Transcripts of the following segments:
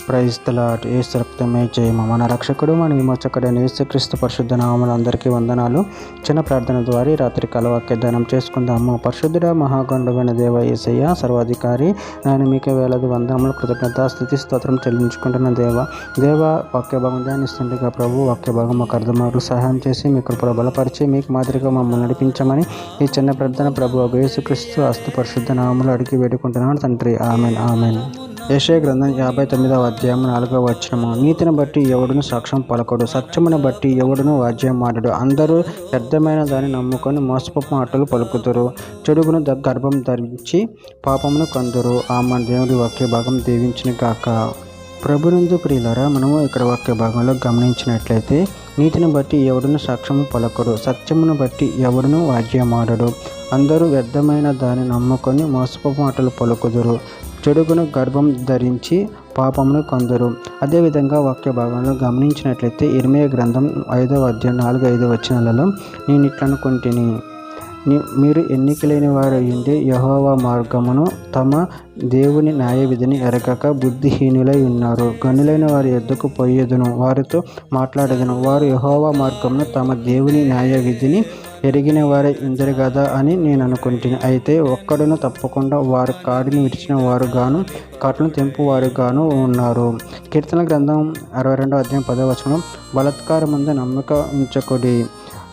Praise the lord. యేసు రక్తమే జయము. మన రక్షకుడు మన విమోచకుడైన యేసుక్రీస్తు పరిశుద్ధ నామములో అందరికీ వందనాలు. చిన్న ప్రార్థన ద్వారా రాత్రి వాక్య ధ్యానం చేసుకుందాము. పరిశుద్ధుడ మహాగణుడైన దేవ యేసయ్య సర్వాధికారి, నేను మీకే వేలాది వందనములు కృతజ్ఞత స్తుతి స్తోత్రం చెల్లించుకుంటున్న దేవ వాక్య భాగం ధ్యానిస్తుండగా ప్రభు వాక్య భాగం మాకు అర్థమవులకు సహాయం చేసి మీ కృపలో బలపరిచి మీకు మాదిరిగా మమ్మల్ని నడిపించమని ఈ చిన్న ప్రార్థన ప్రభు యేసుక్రీస్తు అస్తు పరిశుద్ధ నామములో అడిగి వేడుకుంటున్నాను తండ్రి. Amen amen. యెషయా గ్రంథం 59వ అధ్యాయం 4వ వచనము. నీతిని బట్టి ఎవడును సాక్ష్యం పలకడు, సత్యమును బట్టి ఎవడును వాద్యం మాడడు. అందరూ వ్యర్థమైన దాన్ని నమ్ముకొని మోసపు మాటలు పలుకుతురు. చెడుగును గర్భం ధరించి పాపమును కందురు. ఆమె దేవుడి వాక్య భాగం దీవించిన గాక. ప్రభునందు ప్రియులారా, మనము ఇక్కడ వాక్య భాగంలో గమనించినట్లయితే నీతిని బట్టి ఎవడును సాక్ష్యము పలకడు, సత్యమును బట్టి ఎవడును వాద్యమాడడు. అందరూ వ్యర్థమైన దాన్ని నమ్ముకొని మోసపు మాటలు పలుకుదురు. చెడుగును గర్భం ధరించి పాపమును కొందరు. అదేవిధంగా వాక్య భాగంలో గమనించినట్లయితే ఇర్మీయా గ్రంథం 5వ అధ్యాయం 4-5 వచనాలలో నేను ఇట్లనుకుంటుని, మీరు ఎన్నికలేని వారు అయ్యుండి యెహోవా మార్గమును తమ దేవుని న్యాయ విధిని ఎరగక బుద్ధిహీనులై ఉన్నారు. గనులైన వారి యొద్దకు పోయేదును, వారితో మాట్లాడేదను. వారు యెహోవా మార్గమును తమ దేవుని న్యాయ విధిని ఎరిగిన వారే ఇందరు కదా అని నేను అనుకుంటున్నాను. అయితే ఒక్కడును తప్పకుండా వారు కాడిని విడిచిన వారు గాను కాట్లను తెంపు వారు గాను ఉన్నారు. కీర్తన గ్రంథం 62వ అధ్యాయం 10వ వచనం. బలాత్కారముందు నమ్మక ఉంచకుడి,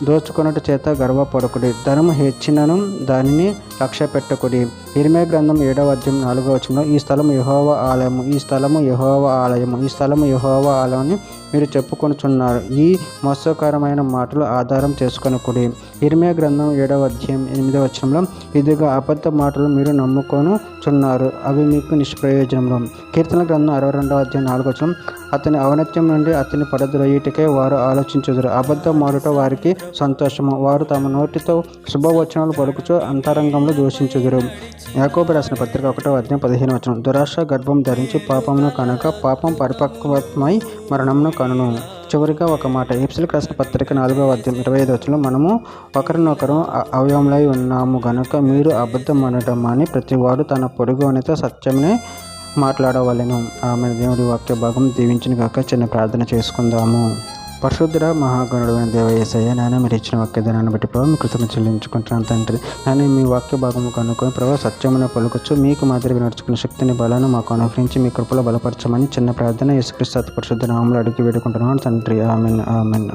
దోచుకొనుట చేత గర్వపడకుడి, ధనము హెచ్చినను దానిని లక్ష్య పెట్టకుడి. ఇర్మీయా గ్రంథం 7వ అధ్యాయం 4వ వచనంలో ఈ స్థలము యెహోవా ఆలయము, ఈ స్థలము యెహోవా ఆలయము, ఈ స్థలము యెహోవా ఆలయమని మీరు చెప్పుకొనుచున్నారు. ఈ మోసకరమైన మాటలు ఆధారం చేసుకొనకుడి. ఇర్మీయా గ్రంథం 7వ అధ్యాయం 8వ వచనంలో ఇదిగా అబద్ధ మాటలు మీరు నమ్ముకొనుచున్నారు, అవి మీకు నిష్ప్రయోజనము. కీర్తన గ్రంథం 62వ అధ్యాయం 4వ వచనం. అతని ఔన్నత్యం నుండి అతని పడద్రోయుటకై వారు ఆలోచించుదురు. అబద్ధం మాడుట వారికి సంతోషము, వారు తమ నోటితో శుభవచనాలు పలుకుచు అంతరంగంలో దూషించుదురు. యాకోబు రాసిన పత్రిక 1వ అధ్యాయం 15వ వచనం. దురాశ గర్భం ధరించి పాపమును కనుక పాపం పరిపక్వమై మరణమును కనును. చివరిగా ఒక మాట, ఎఫెసీయులకు రాసిన పత్రిక 4వ అధ్యాయం 25వ వచనంలో, మనము ఒకరినొకరు అవయములై ఉన్నాము గనుక మీరు అబద్ధం అనడం అని ప్రతివాడు తన పొరుగువానితో సత్యమునే మాట్లాడవలెను. ఆమె దేవుడి వాక్య భాగం దీవించిన గాక. చిన్న ప్రార్థన చేసుకుందాము. పరిశుద్ధుడ మహాగణుడైన దేవ యేసయ్య, నేను మీరు ఇచ్చిన వాక్య దినాన్ని బట్టి ప్రభావ మీ కృతజ్ఞతలు చెల్లించుకుంటున్నాను తండ్రి. నేను మీ వాక్య భాగము కనుక్కొని ప్రభావ సత్యమును పలుకొచ్చు మీకు మాదిరిగా నడుచుకున్న శక్తిని బలాన్ని మాకు అనుగ్రహించి మీ కృపలో బలపరచమని చిన్న ప్రార్థన యేసుక్రీస్తు పరిశుద్ధ నామములో అడిగి వేడుకుంటున్నాను తండ్రి. Amen amen.